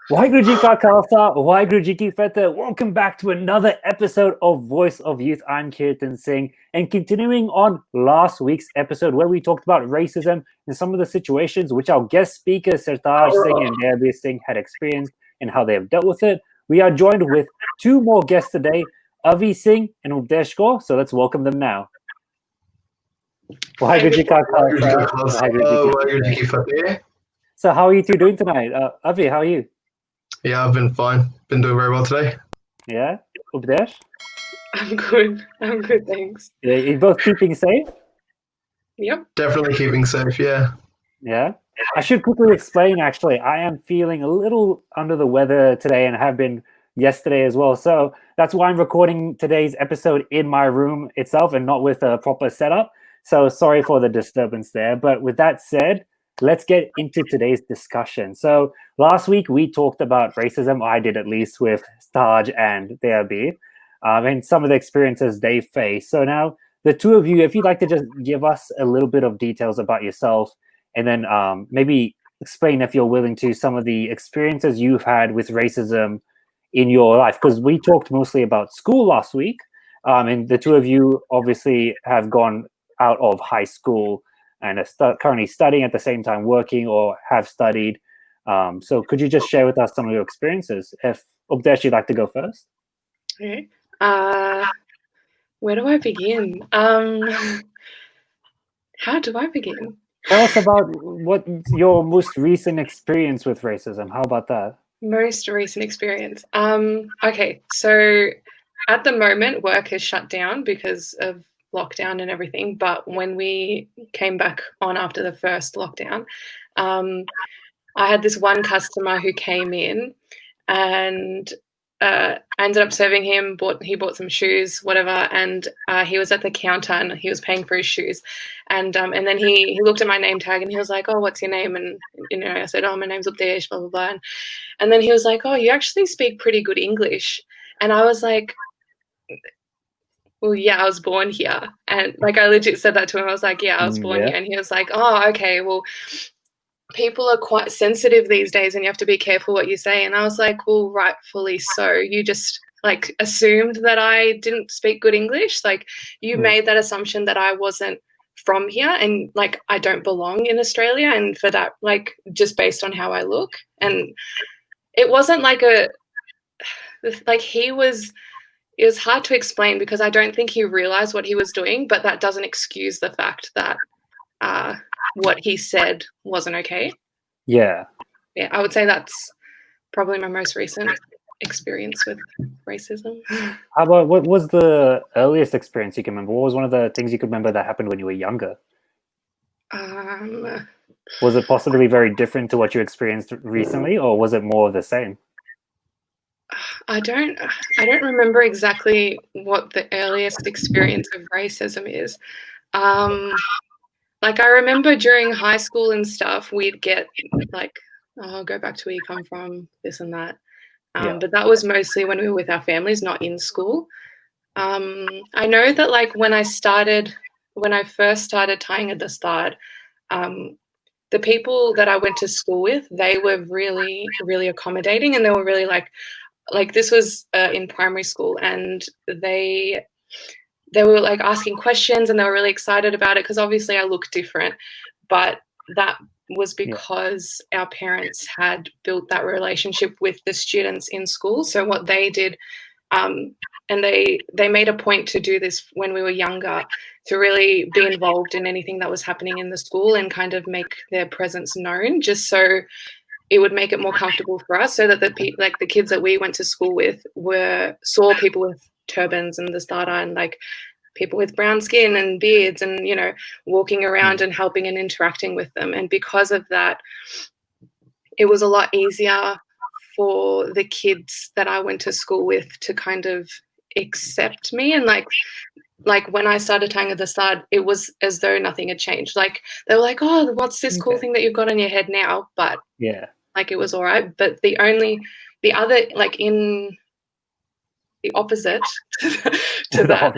Waheguru Ji Ka Khalsa, Waheguru Ji Ki Fateh. Welcome back to another episode of Voice of Youth. I'm Kirtan Singh, and continuing on last week's episode where we talked about racism and some of the situations which our guest speakers Sartaj Singh and Dearbir Singh had experienced and how they have dealt with it. We are joined with two more guests today, Avi Singh and Updesh Kaur. So let's welcome them now. Waheguru Ji Ka Khalsa, Waheguru Ji Ki Fateh. So how are you two doing tonight? Avi, how are you? Yeah, I've been fine. Been doing very well today. Yeah, Updesh? I'm good, thanks. Yeah, you're both keeping safe? Yep. Definitely keeping safe, yeah. Yeah. I should quickly explain, actually, I am feeling a little under the weather today and have been yesterday as well. So that's why I'm recording today's episode in my room itself and not with a proper setup. So sorry for the disturbance there. But with that said, let's get into today's discussion. So last week we talked about racism. I did, at least, with Taj and Dearbir, and some of the experiences they face. So now the two of you, if you'd like to just give us a little bit of details about yourself, and then maybe explain, if you're willing to, some of the experiences you've had with racism in your life. Because we talked mostly about school last week, and the two of you obviously have gone out of high school and are currently studying at the same time, working or have studied. So could you just share with us some of your experiences? If Updesh, you'd like to go first? Okay. Where do I begin? How do I begin? Tell us about what your most recent experience with racism. How about that? Most recent experience. Okay, so at the moment, work has shut down because of lockdown and everything. But when we came back on after the first lockdown, I had this one customer who came in, and I ended up serving him. He bought some shoes, whatever, and he was at the counter and he was paying for his shoes, and then he looked at my name tag and he was like, "Oh, what's your name?" And I said, "Oh, my name's Updesh, blah blah blah," and then he was like, "Oh, you actually speak pretty good English," and I was like, "Well, yeah, I was born here," and like I legit said that to him. I was like, "Yeah, I was born here," and he was like, "Oh, okay, well." People are quite sensitive these days and you have to be careful what you say. And I was like, well, rightfully so. You just like assumed that I didn't speak good English. Like you made that assumption that I wasn't from here and like I don't belong in Australia. And for that, like just based on how I look. And it wasn't like it was hard to explain because I don't think he realized what he was doing, but that doesn't excuse the fact that what he said wasn't okay. Yeah, I would say that's probably my most recent experience with racism. How about, what was the earliest experience you can remember? What was one of the things you could remember that happened when you were younger? Was it possibly very different to what you experienced recently, or was it more of the same? I don't remember exactly what the earliest experience of racism is. Like I remember during high school and stuff, we'd get like, "Oh, go back to where you come from," this and that. But that was mostly when we were with our families, not in school. I know that like when I first started tying at the start, the people that I went to school with, they were really, really accommodating, and they were really like this was in primary school, and they were like asking questions and they were really excited about it because obviously I look different, but that was because our parents had built that relationship with the students in school. So what they did, and they made a point to do this when we were younger, to really be involved in anything that was happening in the school and kind of make their presence known, just so it would make it more comfortable for us, so that the kids that we went to school with saw people with turbans and the starter and like people with brown skin and beards and walking around and helping and interacting with them. And because of that, it was a lot easier for the kids that I went to school with to kind of accept me. And like when I started tying at the start, it was as though nothing had changed. Like they were like, "Oh, what's this cool thing that you've got on your head now?" But like it was all right. But the other, like in the opposite to that,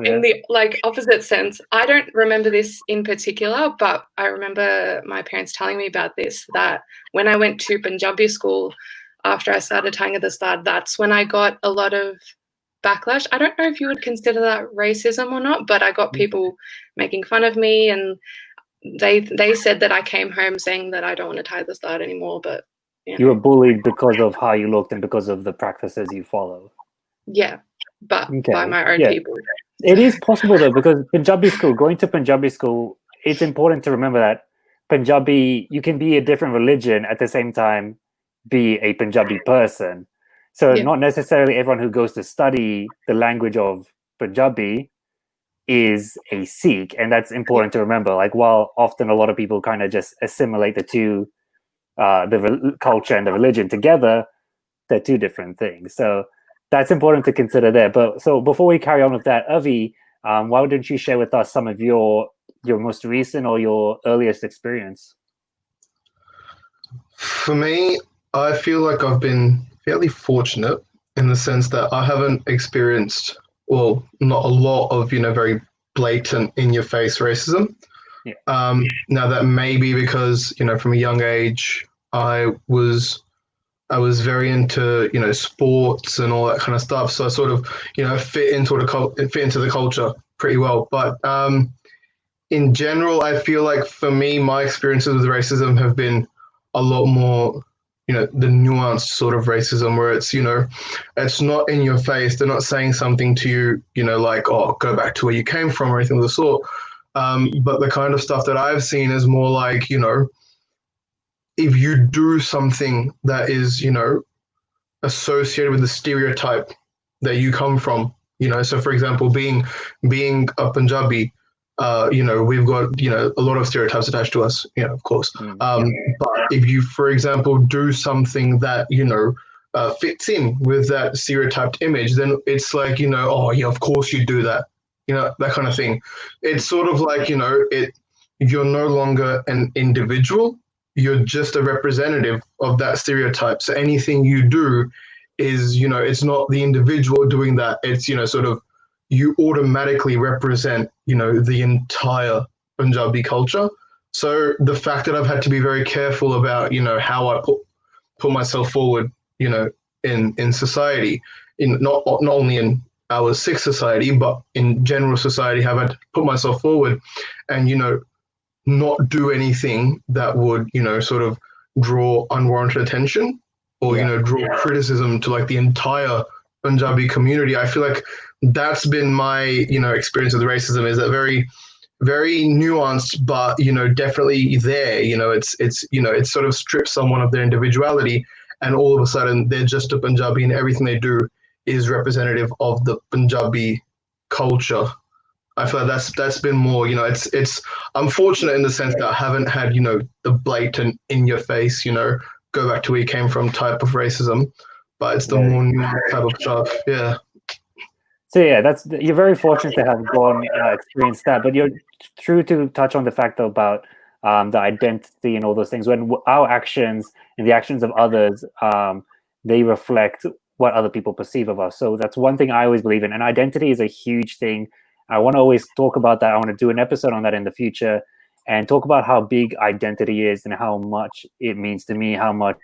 in the like opposite sense, I don't remember this in particular, but I remember my parents telling me about this, that when I went to Punjabi school, after I started tying at the start, that's when I got a lot of backlash. I don't know if you would consider that racism or not, but I got people making fun of me, and they said that I came home saying that I don't want to tie the start anymore. But you were bullied because of how you looked and because of the practices you follow. Yeah, but by my own people. It is possible though, because going to Punjabi school, it's important to remember that Punjabi, you can be a different religion at the same time be a Punjabi person. So not necessarily everyone who goes to study the language of Punjabi is a Sikh, and that's important to remember. Like, while often a lot of people kind of just assimilate the two, the culture and the religion together, they're two different things. So that's important to consider there. But so before we carry on with that, Avi, why don't you share with us some of your most recent or your earliest experience? For me, I feel like I've been fairly fortunate in the sense that I haven't experienced, well, not a lot of, very blatant in your face racism. Now that may be because, from a young age, I was very into, sports and all that kind of stuff. So I sort of, fit into the culture pretty well. But in general, I feel like for me, my experiences with racism have been a lot more, the nuanced sort of racism where it's, it's not in your face. They're not saying something to you, like, oh, go back to where you came from or anything of the sort. But the kind of stuff that I've seen is more like, if you do something that is, associated with the stereotype that you come from, so for example, being a Punjabi, we've got, a lot of stereotypes attached to us, of course. But if you, for example, do something that, fits in with that stereotyped image, then it's like, oh yeah, of course you do that, that kind of thing. It's sort of like, you're no longer an individual, you're just a representative of that stereotype. So anything you do is, it's not the individual doing that. It's, sort of, you automatically represent, the entire Punjabi culture. So the fact that I've had to be very careful about, how I put myself forward, in society, not only in our Sikh society, but in general society, have had to put myself forward and, not do anything that would, sort of draw unwarranted attention or, draw criticism to like the entire Punjabi community. I feel like that's been my, experience with racism, is that very, very nuanced, but, definitely there, it sort of strips someone of their individuality and all of a sudden they're just a Punjabi and everything they do is representative of the Punjabi culture. I feel like that's been more, it's unfortunate in the sense that I haven't had, the blatant in your face, go back to where you came from type of racism, but it's the more nuanced type of stuff. Yeah. So yeah, you're very fortunate to have experienced that, but you're true to touch on the fact though, about the identity and all those things. When our actions and the actions of others, they reflect what other people perceive of us. So that's one thing I always believe in, and identity is a huge thing. I want to always talk about that. I want to do an episode on that in the future and talk about how big identity is and how much it means to me, how much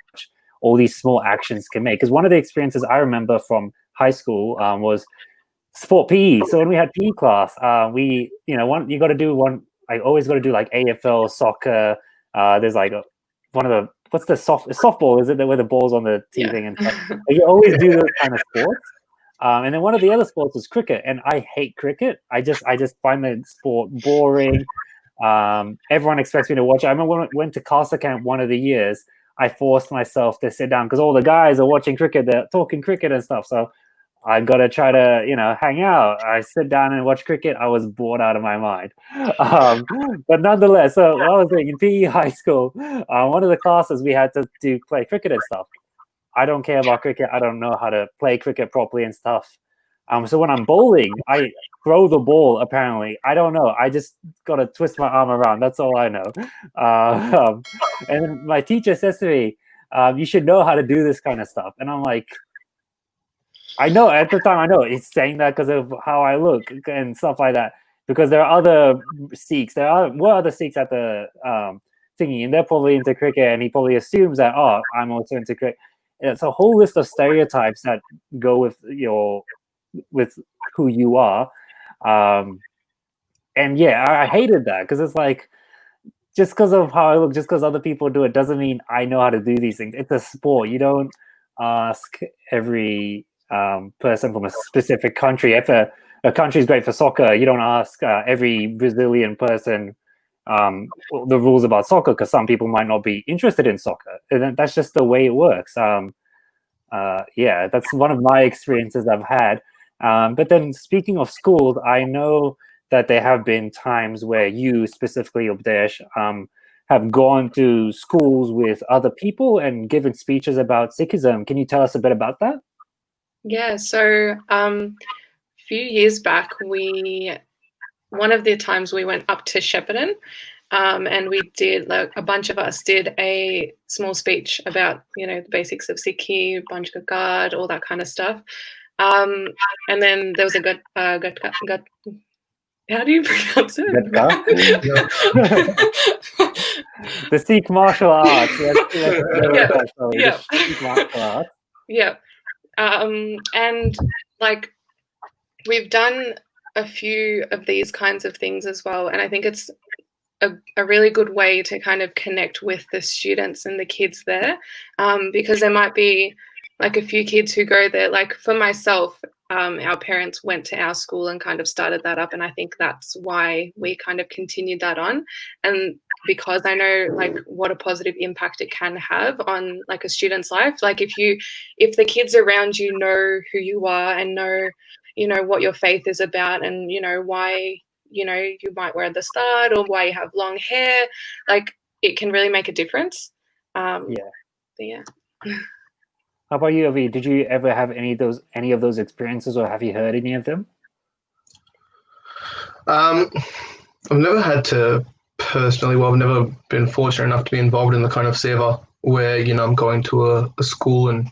all these small actions can make. Because one of the experiences I remember from high school was sport PE. So when we had PE class, you got to do one. I always got to do like AFL, soccer. There's like one of the, what's the softball? Is it where the ball's on the TV and stuff? You always do those kind of sports. And then one of the other sports was cricket, and I hate cricket. I just find the sport boring. Everyone expects me to watch it. I remember when I went to Casa Camp one of the years, I forced myself to sit down because all the guys are watching cricket, they're talking cricket and stuff. So I got to try to, hang out. I sit down and watch cricket. I was bored out of my mind. But nonetheless, so what I was doing in PE high school, one of the classes we had to play cricket and stuff. I don't care about cricket. I don't know how to play cricket properly and stuff. So when I'm bowling, I throw the ball, apparently. I don't know. I just got to twist my arm around. That's all I know. And then my teacher says to me, you should know how to do this kind of stuff. And I'm like, I know at the time, I know he's saying that because of how I look and stuff like that. Because there are other Sikhs. Were other Sikhs at the thingy, and they're probably into cricket. And he probably assumes that, oh, I'm also into cricket. it's a whole list of stereotypes that go with with who you are. And yeah, I hated that because it's like, just because of how I look, just because other people do it, doesn't mean I know how to do these things. It's a sport. You don't ask every person from a specific country. If a country is great for soccer, you don't ask every Brazilian person the rules about soccer, because some people might not be interested in soccer. And that's just the way it works. Yeah, that's one of my experiences I've had. But then, speaking of schools, I know that there have been times where you, specifically Updesh, have gone to schools with other people and given speeches about Sikhism. Can you tell us a bit about that? Yeah, so a few years back, one of the times we went up to Shepparton, and we did, like, a bunch of us did a small speech about, the basics of Sikhi, Banj Ka Guard, all that kind of stuff. And then there was a good, how do you pronounce it? The Sikh martial arts. Yeah. Sikh martial arts. Yeah. And like, we've done a few of these kinds of things as well. And I think it's a really good way to kind of connect with the students and the kids there, because there might be like a few kids who go there. Like, for myself, our parents went to our school and kind of started that up, and I think that's why we kind of continued that on. And because I know, like, what a positive impact it can have on, like, a student's life. Like, if the kids around you know who you are and know what your faith is about, and why you might wear the start, or why you have long hair, like, it can really make a difference. Yeah. How about you, Avi? Did you ever have any of those experiences, or have you heard any of them? I've never had to personally. Well, I've never been fortunate enough to be involved in the kind of seva where I'm going to a school and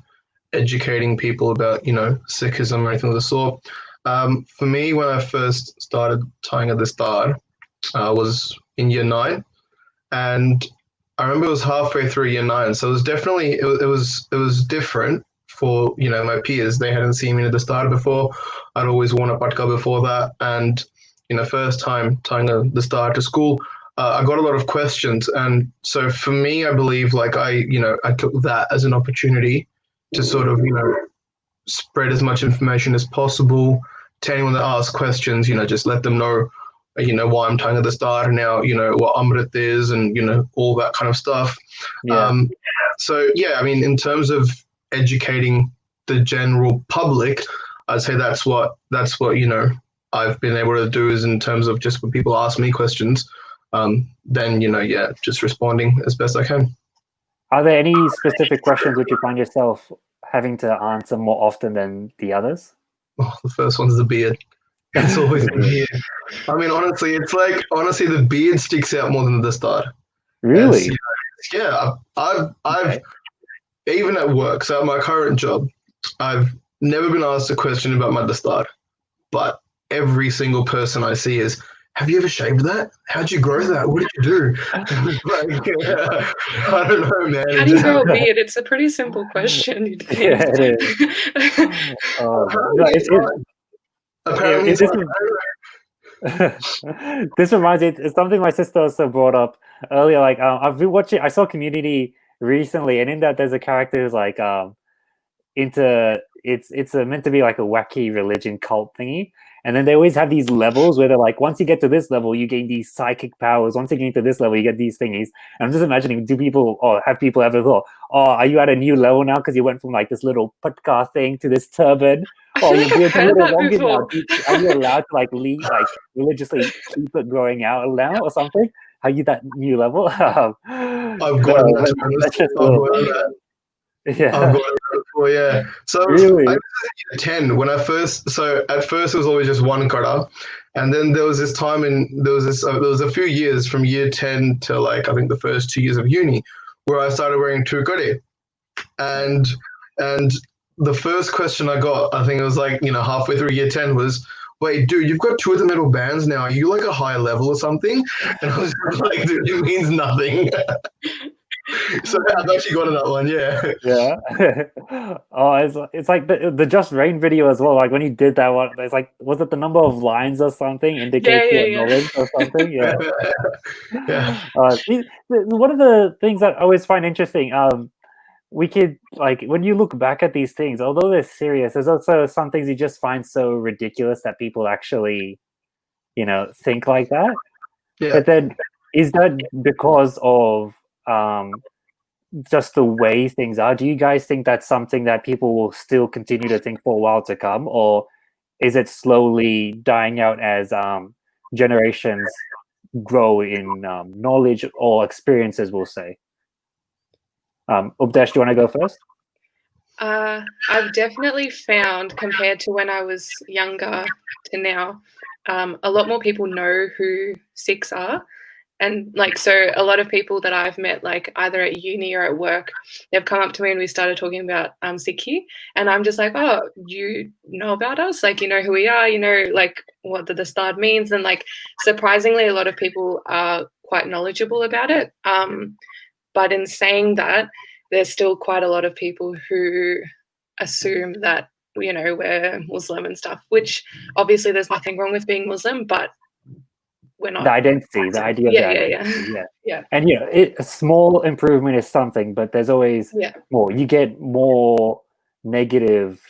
educating people about Sikhism or anything of the sort. For me, when I first started tying at the start, I was in year 9, and I remember it was halfway through year 9, so it was definitely it was different for my peers. They hadn't seen me at the start before. I'd always worn a patka before that, and first time tying the start to school, I got a lot of questions, and so for me, I believe, like, I took that as an opportunity to sort of spread as much information as possible to anyone that asks questions. Just let them know why I'm tying at the start, and now what Amrit is, and all that kind of stuff. Yeah. So yeah, I mean, in terms of educating the general public, I'd say that's what I've been able to do, is in terms of just when people ask me questions, then just responding as best I can. Are there any specific questions which you find yourself having to answer more often than the others? Oh, the first one's the beard. It's always the beard. I mean, honestly, the beard sticks out more than the start. Really? Yeah, I've even at work, so at my current job, I've never been asked a question about my dastard, but every single person I see is, have you ever shaved that? How'd you grow that? What did you do? I don't know, man. How do you grow a beard? It's a pretty simple question, you'd think. Yeah, it is. Apparently, this reminds me. It's something my sister also brought up earlier. Like, I've been watching. I saw Community recently, and in that, there's a character who's like into. It's meant to be like a wacky religion cult thingy, and then they always have these levels where they're like, once you get to this level, you gain these psychic powers. Once you get to this level, you get these thingies. And I'm just imagining, have people ever thought, oh, are you at a new level now because you went from like this little putka thing to this turban? Oh, you're being a little longer now. Are you allowed to like religiously keep it growing out now or something? Are you that new level? I've got that. Yeah. I've got it before, yeah. So really? I was at 10 when I first. So at first it was always just one kara, and then there was this time there was a few years from year 10 to, like, I think the first 2 years of uni, where I started wearing two kare, and the first question I got, I think it was like halfway through year 10, was, wait, dude, you've got 2 of the metal bands now. Are you like a high level or something? And I was like, dude, it means nothing. So I've actually got that one, yeah. Yeah. Oh, it's like the Just Rain video as well. Like when he did that one, it's like, was it the number of lines or something Yeah, indicates yeah, your yeah. knowledge or something? Yeah. Yeah. One of the things that I always find interesting, we could like when you look back at these things, although they're serious, there's also some things you just find so ridiculous that people actually, think like that. Yeah. But then, is that because of just the way things are? Do you guys think that's something that people will still continue to think for a while to come, or is it slowly dying out as generations grow in knowledge or experiences? We'll say. Updesh, do you want to go first? I've definitely found, compared to when I was younger to now, a lot more people know who Sikhs are. And like, so a lot of people that I've met, like either at uni or at work, they've come up to me and we started talking about Sikhi. And I'm just like, oh, you know about us? Like, you know who we are, like what the Dastard means. And like, surprisingly, a lot of people are quite knowledgeable about it. But in saying that, there's still quite a lot of people who assume that, we're Muslim and stuff, which obviously there's nothing wrong with being Muslim, but we're not. The identity, the idea of the Yeah, identity, yeah. yeah. And a small improvement is something, but there's always Yeah. more. You get more negative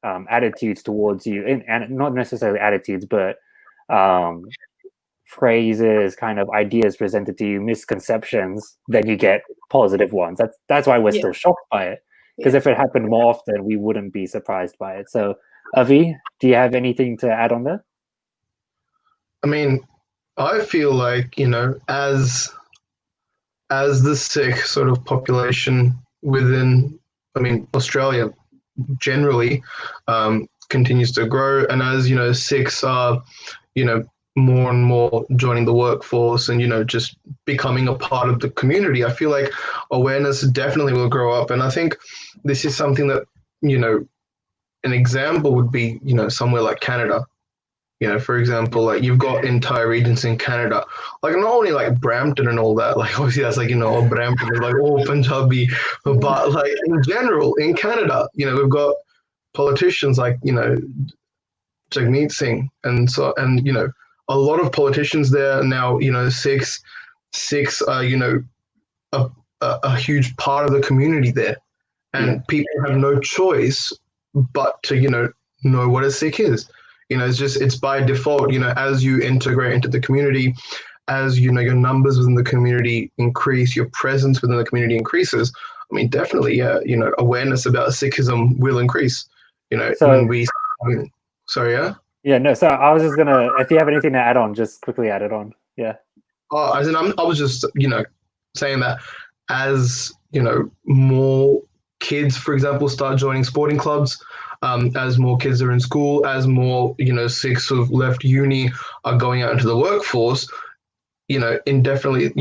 attitudes towards you, and not necessarily attitudes, but phrases, kind of ideas presented to you, misconceptions. Then you get positive ones. That's why we're Yeah. still shocked by it. Because Yeah. if it happened more often, we wouldn't be surprised by it. So, Avi, do you have anything to add on there? I mean, I feel like, as the Sikh sort of population within, Australia generally continues to grow, and as Sikhs are, more and more joining the workforce and just becoming a part of the community, I feel like awareness definitely will grow up, and I think this is something that an example would be somewhere like Canada. For example, like you've got entire regions in Canada, like not only like Brampton and all that, like obviously that's like, all Brampton is like all Punjabi, but like in general, in Canada, we've got politicians like, Jagmeet Singh. And a lot of politicians there now, Sikhs are, a, a huge part of the community there. And people have no choice but to, know what a Sikh is. It's by default, as you integrate into the community, as your numbers within the community increase, your presence within the community increases. I mean, definitely, yeah, awareness about Sikhism will increase. So, sorry, yeah. Yeah, no. So I was just gonna, if you have anything to add on, just quickly add it on. Yeah. Oh, I was just, saying that as more kids, for example, start joining sporting clubs, as more kids are in school, as more Sikhs who've left uni are going out into the workforce, indefinitely,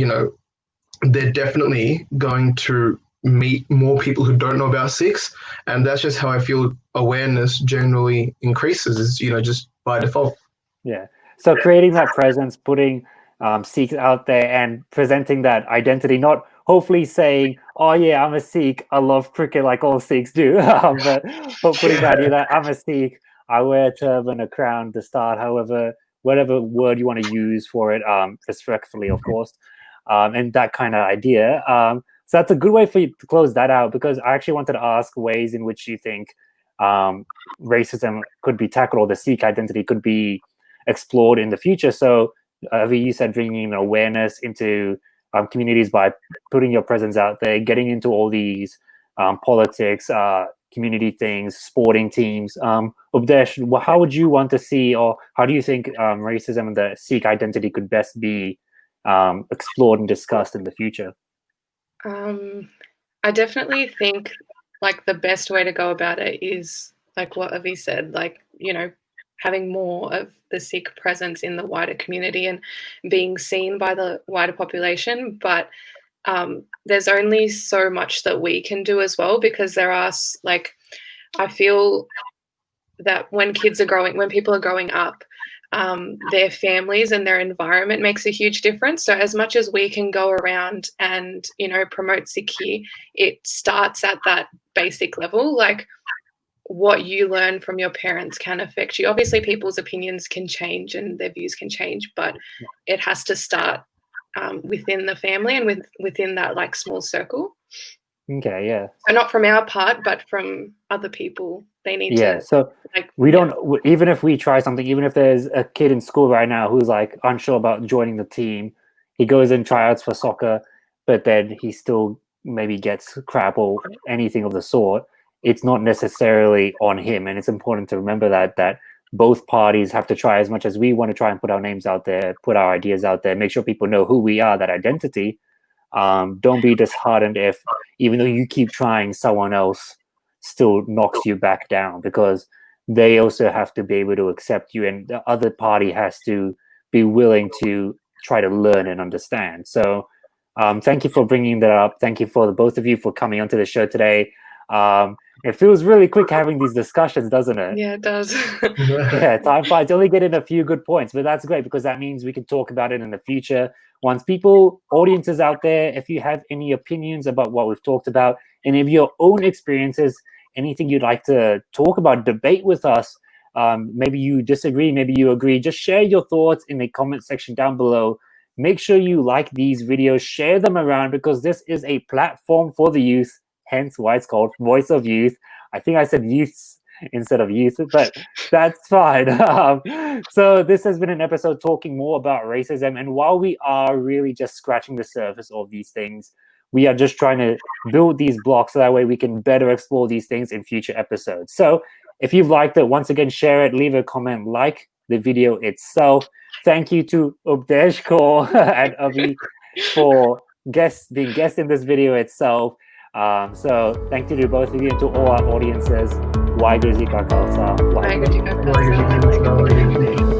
they're definitely going to meet more people who don't know about Sikhs, and that's just how I feel awareness generally increases. Is just by default. Yeah. So creating that presence, putting Sikhs out there, and presenting that identity, not hopefully saying, "Oh yeah, I'm a Sikh. I love cricket like all Sikhs do," but putting the idea that I'm a Sikh, I wear a turban, a crown, the start, however, whatever word you want to use for it, respectfully, of course, and that kind of idea. So that's a good way for you to close that out, because I actually wanted to ask ways in which you think racism could be tackled, or the Sikh identity could be explored in the future. So, Avi, you said bringing awareness into communities by putting your presence out there, getting into all these politics, community things, sporting teams. Updesh, how would you want to see, or how do you think racism and the Sikh identity could best be explored and discussed in the future? I definitely think like the best way to go about it is like what Avi said, like, having more of the Sikh presence in the wider community and being seen by the wider population. But there's only so much that we can do as well, because there are like, I feel that when people are growing up, their families and their environment makes a huge difference. So as much as we can go around and, promote Sikhi, it starts at that basic level. Like, what you learn from your parents can affect you. Obviously, people's opinions can change and their views can change, but it has to start within the family and within that like small circle. Okay, yeah. So not from our part, but from other people. They need to. So we don't. Even if we try something, even if there's a kid in school right now who's like unsure about joining the team, he goes in tryouts for soccer, but then he still maybe gets crap or anything of the sort. It's not necessarily on him, and it's important to remember that both parties have to try as much as we want to try and put our names out there, put our ideas out there, make sure people know who we are, that identity. Don't be disheartened if, even though you keep trying, someone else still knocks you back down, because they also have to be able to accept you, and the other party has to be willing to try to learn and understand. So thank you for bringing that up. Thank you for the both of you for coming onto the show today. It feels really quick having these discussions, doesn't it? Yeah, it does. Yeah, time flies. Only getting a few good points, but that's great because that means we can talk about it in the future. Once audiences out there, if you have any opinions about what we've talked about, any of your own experiences, anything you'd like to talk about, debate with us, maybe you disagree, maybe you agree, just share your thoughts in the comment section down below. Make sure you like these videos, share them around, because this is a platform for the youth, hence why it's called Voice of Youth. I think I said youths instead of youth, but that's fine. So this has been an episode talking more about racism, and while we are really just scratching the surface of these things, we are just trying to build these blocks so that way we can better explore these things in future episodes. So if you've liked it, once again, share it, leave a comment, like the video itself. Thank you to Updesh, Kaur, and Avi for being guests in this video itself. So thank you to both of you and to all our audiences. Waheguru Ji Ka Khalsa, Waheguru Ji Ki Fateh.